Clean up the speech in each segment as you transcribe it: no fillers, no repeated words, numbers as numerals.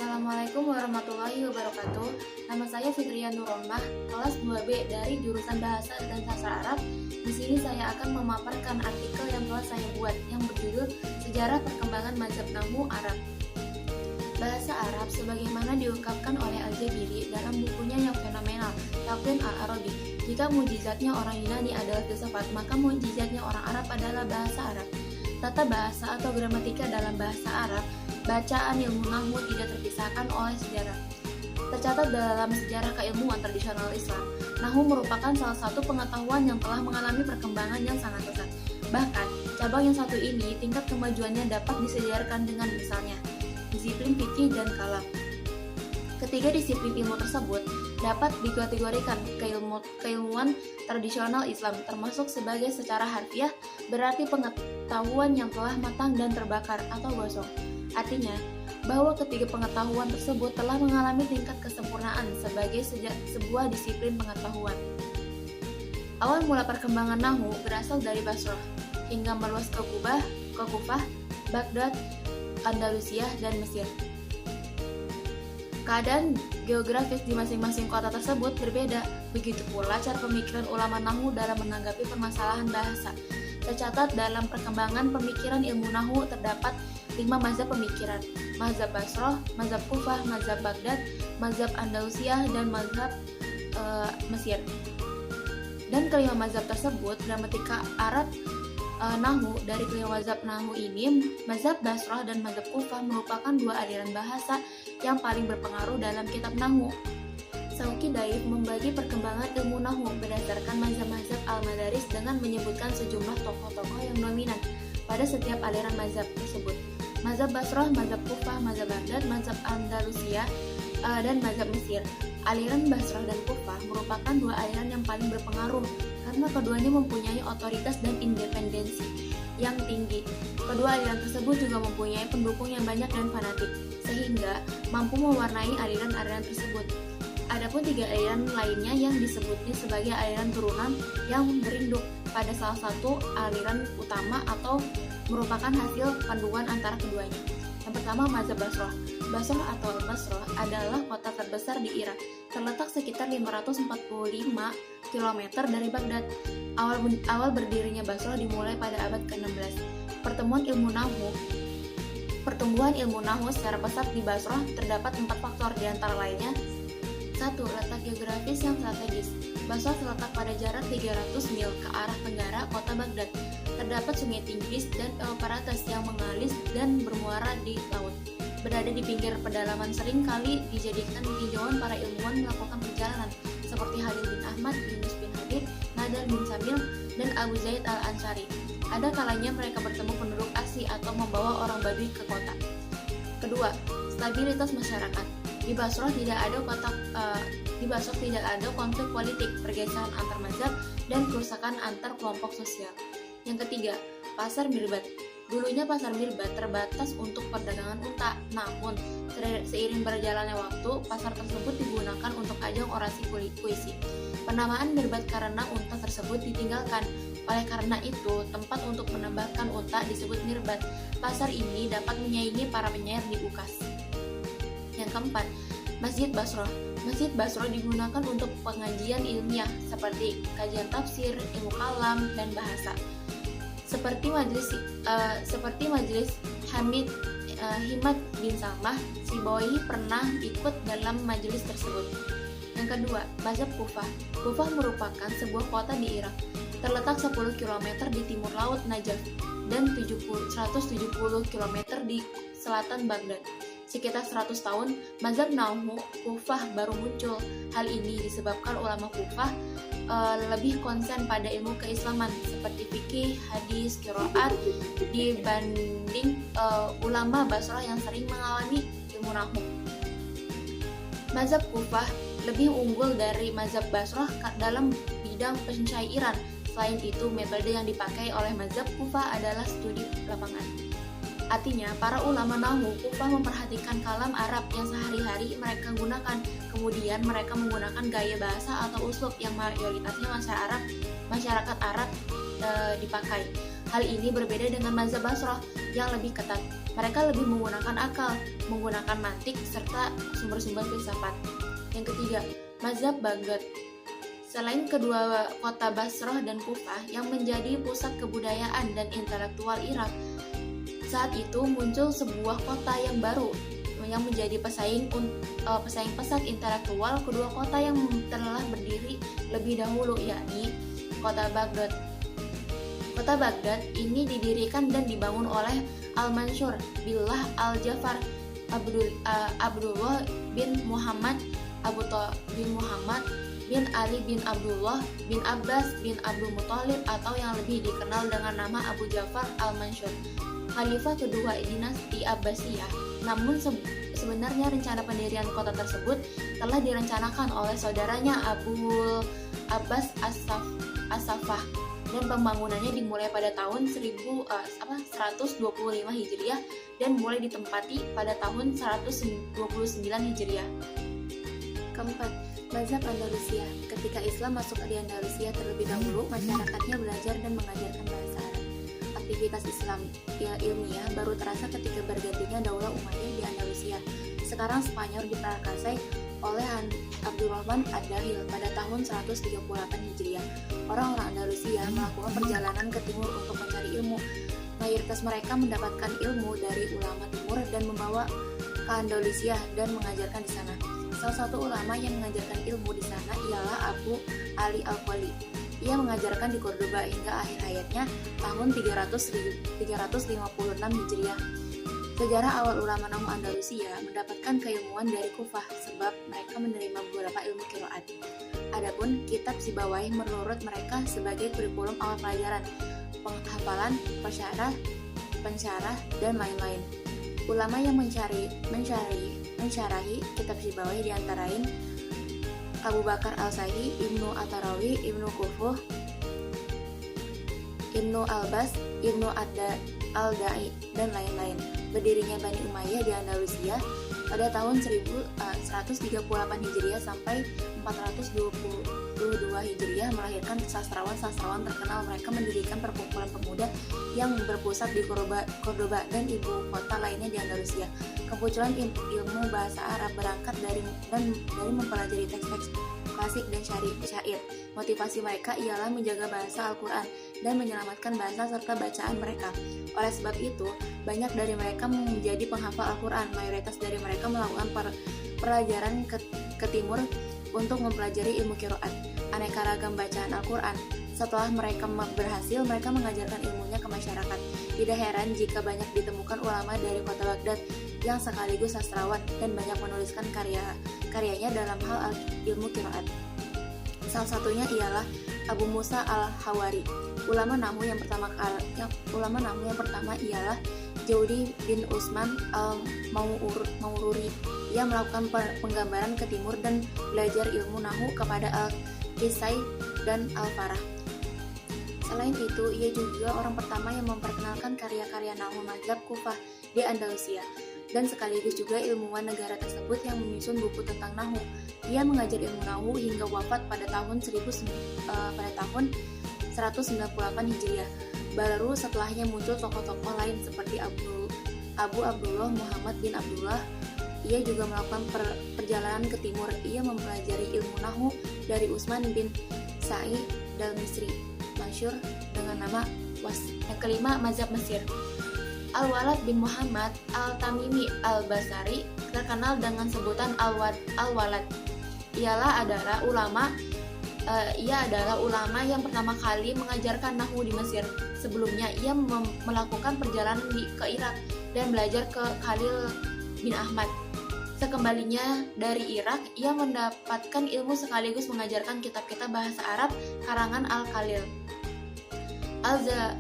Assalamualaikum warahmatullahi wabarakatuh. Nama saya Fitria Nurrohmah, kelas 2B dari jurusan Bahasa dan Sastra Arab. Di sini saya akan memaparkan artikel yang telah saya buat yang berjudul Sejarah Perkembangan Mazhab Nahwu Arab. Bahasa Arab sebagaimana diungkapkan oleh Al-Jabiri dalam bukunya yang fenomenal, Taqwim Al-Arabi. Jika mujizatnya orang Yunani adalah filsafat, maka mujizatnya orang Arab adalah bahasa Arab. Tata bahasa atau gramatika dalam bahasa Arab, bacaan ilmu nahwu tidak terpisahkan oleh sejarah. Tercatat dalam sejarah keilmuan tradisional Islam, nahwu merupakan salah satu pengetahuan yang telah mengalami perkembangan yang sangat pesat. Bahkan, cabang yang satu ini tingkat kemajuannya dapat disejarkan dengan misalnya disiplin fikih dan kalam. Ketiga disiplin ilmu tersebut dapat dikategorikan keilmuan tradisional Islam, termasuk sebagai secara harfiah berarti pengetahuan yang telah matang dan terbakar atau gosong. Artinya, bahwa ketiga pengetahuan tersebut telah mengalami tingkat kesempurnaan sebagai sebuah disiplin pengetahuan. Awal mula perkembangan nahwu berasal dari Basrah, hingga meluas ke Kufah, Baghdad, Andalusia, dan Mesir. Keadaan geografis di masing-masing kota tersebut berbeda, begitu pula cara pemikiran ulama nahwu dalam menanggapi permasalahan bahasa. Tercatat dalam perkembangan pemikiran ilmu nahwu terdapat 5 mazhab pemikiran: mazhab Basrah, mazhab Kufah, mazhab Baghdad, mazhab Andalusia, dan mazhab Mesir. Dan kelima mazhab tersebut, gramatika Arab nahwu dari kelima mazhab nahwu ini, mazhab Basrah dan mazhab Kufah merupakan dua aliran bahasa yang paling berpengaruh dalam kitab nahwu. Sauki Daif membagi perkembangan ilmu nahwu berdasarkan mazhab-mazhab al-madaris dengan menyebutkan sejumlah tokoh-tokoh yang dominan pada setiap aliran mazhab tersebut. Mazhab Basrah, mazhab Kufah, mazhab Baghdad, mazhab Andalusia, dan mazhab Mesir. Aliran Basrah dan Kufah merupakan dua aliran yang paling berpengaruh karena keduanya mempunyai otoritas dan independensi yang tinggi. Kedua aliran tersebut juga mempunyai pendukung yang banyak dan fanatik, sehingga mampu mewarnai aliran-aliran tersebut. Adapun tiga aliran lainnya yang disebutnya sebagai aliran turunan yang berinduk pada salah satu aliran utama atau merupakan hasil panduan antara keduanya. Yang pertama, mazhab Basrah. Basrah atau Al-Basrah adalah kota terbesar di Irak, terletak sekitar 545 km dari Baghdad. Awal berdirinya Basrah dimulai pada abad ke-16. Pertumbuhan ilmu nahwu secara pesat di Basrah terdapat 4 faktor, di antara lainnya: 1. Letak geografis yang strategis. Basrah terletak pada jarak 300 mil ke arah tenggara kota Baghdad. Terdapat sungai Tigris dan Eufrates yang mengalir dan bermuara di laut. Berada di pinggir pedalaman, sering kali dijadikan tinjauan para ilmuwan melakukan perjalanan, seperti Halil bin Ahmad, Yunus bin Habib, Nadar bin Samil, dan Abu Zaid al-Ansari. Ada kalanya mereka bertemu penduduk asli atau membawa orang Baduy ke kota. Kedua, stabilitas masyarakat. Di Basrah tidak ada konflik politik, pergeseran antar mazhab, dan kerusakan antar kelompok sosial. Yang ketiga, pasar mirbat. Dulunya pasar mirbat terbatas untuk perdagangan unta, namun seiring berjalannya waktu, pasar tersebut digunakan untuk ajang orasi puisi. Penamaan mirbat karena unta tersebut ditinggalkan. Oleh karena itu, tempat untuk menambahkan unta disebut mirbat. Pasar ini dapat menyaingi para penyair di ukas. Yang keempat, Masjid Basrah. Masjid Basrah digunakan untuk pengajian ilmiah seperti kajian tafsir, ilmu kalam, dan bahasa. Seperti majelis Himad bin Salmah, Sibawayhi pernah ikut dalam majelis tersebut. Yang kedua, mazhab Kufah. Kufah merupakan sebuah kota di Irak, terletak 10 km di timur laut Najaf dan 170 km di selatan Baghdad. Sekitar 100 tahun, mazhab nahwu Kufah baru muncul. Hal ini disebabkan ulama Kufah lebih konsen pada ilmu keislaman seperti fikih, hadis, qiraat dibanding ulama Basrah yang sering mengalami ilmu nahwu. Mazhab Kufah lebih unggul dari mazhab Basrah dalam bidang pencairan. Selain itu, metode yang dipakai oleh mazhab Kufah adalah studi lapangan. Artinya, para ulama nahwu Kufah memperhatikan kalam Arab yang sehari-hari mereka gunakan. Kemudian mereka menggunakan gaya bahasa atau uslub yang mayoritasnya masyarakat Arab dipakai. Hal ini berbeda dengan mazhab Basrah yang lebih ketat. Mereka lebih menggunakan akal, menggunakan mantik, serta sumber-sumber filsafat. Yang ketiga, mazhab Baghdad. Selain kedua kota Basrah dan Kufah yang menjadi pusat kebudayaan dan intelektual Irak, saat itu muncul sebuah kota yang baru yang menjadi pesaing pesat intelektual kedua kota yang telah berdiri lebih dahulu, yakni kota Baghdad. Kota Baghdad ini didirikan dan dibangun oleh Al-Mansur Billah Al-Jafar Abdullah bin Muhammad bin Muhammad bin Ali bin Abdullah bin Abbas bin Abdul Muthalib, atau yang lebih dikenal dengan nama Abu Ja'far Al-Mansur, khalifah kedua dinasti Abbasiyah. Namun sebenarnya rencana pendirian kota tersebut telah direncanakan oleh saudaranya Abu Abbas As-Saffah, dan pembangunannya dimulai pada tahun 125 Hijriah dan mulai ditempati pada tahun 129 Hijriah. Keempat, mazhab Andalusia. Ketika Islam masuk di Andalusia terlebih dahulu, masyarakatnya belajar dan mengajarkan bahasa Arab. Aktivitas Islam ilmiah baru terasa ketika bergantinya Daulah Umayyah di Andalusia. Sekarang Spanyol diprakarsai oleh Abdurrahman Ad-Dahil pada tahun 138 Hijriah. Orang-orang Andalusia melakukan perjalanan ke timur untuk mencari ilmu. Mayoritas mereka mendapatkan ilmu dari ulama timur dan membawa ke Andalusia dan mengajarkan di sana. Salah satu ulama yang mengajarkan ilmu di sana ialah Abu Ali Al-Khali. Ia mengajarkan di Cordoba hingga akhir hayatnya tahun 356 Hijriah. Sejarah awal ulama Nahu Andalusia mendapatkan keilmuan dari Kufah sebab mereka menerima beberapa ilmu qiraat. Adapun kitab Sibawayh menurut mereka sebagai kurikulum awal pelajaran, penghafalan, pensyarah, dan lain-lain. Ulama yang mensyarahi kitab Sibawayh diantarain Abu Bakar Al-Sahi, Ibnu At-Tarawi, Ibnu Kufuh, Ibnu Al-Bas, Ibnu Al-Da'i, dan lain-lain. Berdirinya Bani Umayyah di Andalusia pada tahun 138 Hijriah sampai 422 Hijriah melahirkan sastrawan-sastrawan terkenal. Mereka mendirikan perkumpulan pemuda yang berpusat di Cordoba dan ibu kota lainnya di Andalusia. Kemunculan ilmu bahasa Arab berangkat dari mempelajari teks-teks klasik dan syair. Motivasi mereka ialah menjaga bahasa Al-Quran dan menyelamatkan bahasa serta bacaan mereka. Oleh sebab itu, banyak dari mereka menjadi penghafal Al-Quran. Mayoritas dari mereka melakukan pelajaran ke timur untuk mempelajari ilmu qiraat, aneka ragam bacaan Al-Quran. Setelah mereka berhasil, mereka mengajarkan ilmunya ke masyarakat. Tidak heran jika banyak ditemukan ulama dari kota Baghdad yang sekaligus sastrawan dan banyak menuliskan karyanya dalam hal ilmu qiraat. Salah satunya ialah Abu Musa Al-Hawari. Ulama Nahwu yang pertama ialah Jaudi bin Usman Al-Maururi. Ia melakukan penggambaran ke timur dan belajar ilmu Nahwu kepada Al-Kisai dan Al-Farah. Selain itu, ia juga orang pertama yang memperkenalkan karya-karya Nahwu mazhab Kufah di Andalusia, dan sekaligus juga ilmuwan negara tersebut yang menyusun buku tentang Nahwu. Ia mengajar ilmu Nahwu hingga wafat pada tahun 198 Hijriah. Baru setelahnya muncul tokoh-tokoh lain seperti Abu Abdullah Muhammad bin Abdullah. Ia juga melakukan perjalanan ke timur. Ia mempelajari ilmu Nahwu dari Utsman bin Sa'id Dal-Misri, masyhur dengan nama Was. Yang kelima, mazhab Mesir. Al-Walad bin Muhammad Al-Tamimi Al-Basari, terkenal dengan sebutan Al-Walad. Ia adalah ulama yang pertama kali mengajarkan Nahwu di Mesir. Sebelumnya ia melakukan perjalanan ke Irak dan belajar ke Khalil bin Ahmad. Sekembalinya dari Irak, ia mendapatkan ilmu sekaligus mengajarkan kitab-kitab bahasa Arab karangan Al-Khalil.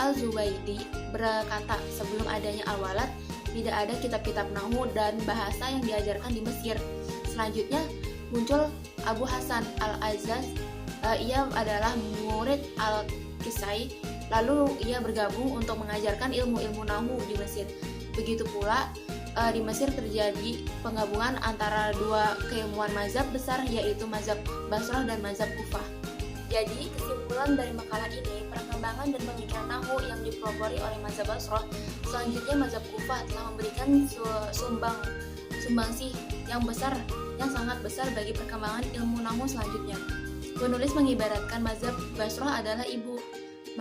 Al-Zubaydi berkata, sebelum adanya Al-Walad, tidak ada kitab-kitab Nahwu dan bahasa yang diajarkan di Mesir. Selanjutnya muncul Abu Hasan Al-Azzaz. Ia adalah murid Al-Kisai. Lalu ia bergabung untuk mengajarkan ilmu-ilmu Nahwu di Mesir. Begitu pula di Mesir terjadi penggabungan antara dua keilmuan mazhab besar, yaitu mazhab Basrah dan mazhab Kufah. Jadi kesimpulan dari makalah ini, perkembangan dan pemikiran nahwu yang dipelopori oleh mazhab Basrah, selanjutnya mazhab Kufah telah memberikan sumbangsih yang sangat besar bagi perkembangan ilmu nahwu selanjutnya. Penulis mengibaratkan mazhab Basrah adalah ibu,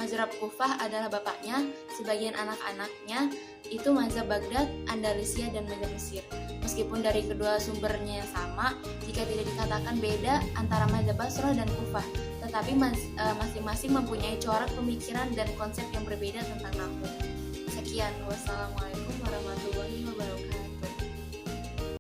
mazhab Kufah adalah bapaknya, sebagian anak-anaknya itu mazhab Baghdad, Andalusia, dan mazhab Mesir. Meskipun dari kedua sumbernya sama, jika tidak dikatakan beda antara mazhab Basrah dan Kufah, tetapi masing-masing mempunyai corak pemikiran dan konsep yang berbeda tentang nahwu. Sekian, wassalamualaikum warahmatullahi wabarakatuh.